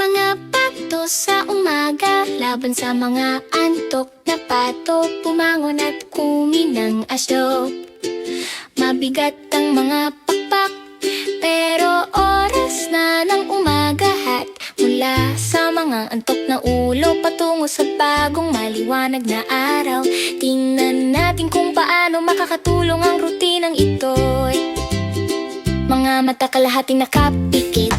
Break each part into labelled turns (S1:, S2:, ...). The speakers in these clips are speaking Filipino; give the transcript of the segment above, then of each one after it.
S1: Mga pato sa umaga, laban sa mga antok na pato. Pumangon at kuminang aso. Mabigat ang mga pakpak, pero oras na ng umaga. At mula sa mga antok na ulo, patungo sa bagong maliwanag na araw. Tingnan natin kung paano makakatulong ang rutinang ito'y mga mata kalahating nakapikit,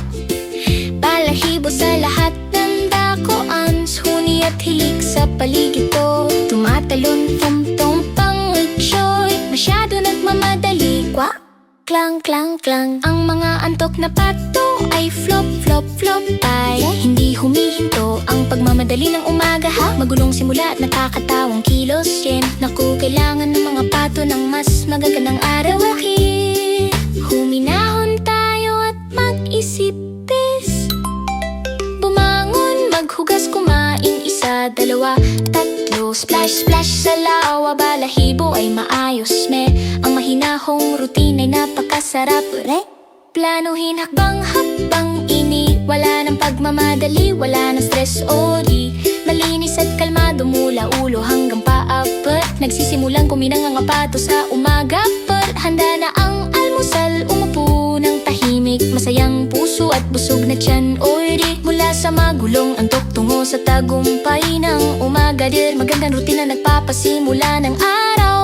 S1: balahibo sa lahat ng dakoan, huni at hilik sa paligid ko. Tumatalon, tumtong pangitsyoy, masyado nagmamadali. Kwak, klang, klang, klang. Ang mga antok na pato ay flop, flop, flop. Ay hindi humihinto ang pagmamadali ng umaga, ha? Magulong simula at nakakatawang kilos yan. Naku, kailangan ng mga pato ng mas magagandang araw. Bakit? Huminahon tayo at mag-isip-is. Bumangon, maghugas, kumain, isa, dalawa, tatlo. Splash, splash sa lawa, balahibo ay maayos. Ang mahinahong routine ay napakasarap. Planuhin hakbang-hakbang ini. Wala ng pagmamadali, wala ng stress o di. Malinis at kalmado mula ulo hanggang paa. Nagsisimulang kuminang ang pato sa umaga. Handa na ang almusal, umupo ng tahimik. Masayang puso at busog na tiyan, oy di. Mula sa magulong antok tungo sa tagumpay ng umaga. Magandang rutina nagpapasimula ng araw.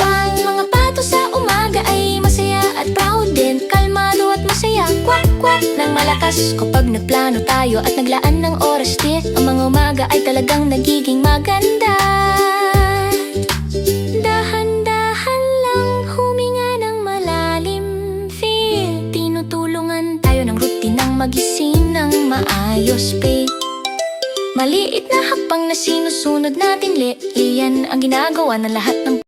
S1: Ang mga pato sa umaga ay masaya at proud din. Kalmado at masaya, kwak kwak ng malakas. Kapag nagplano tayo at naglaan ng oras din, ang mga umaga ay talagang nagiging maganda. Dahan-dahan lang huminga ng malalim, feel. Tinutulungan tayo ng rutinang magising ng maayos, babe. Maliit na hakbang na sinusunod natin, iyan ang ginagawa ng lahat ng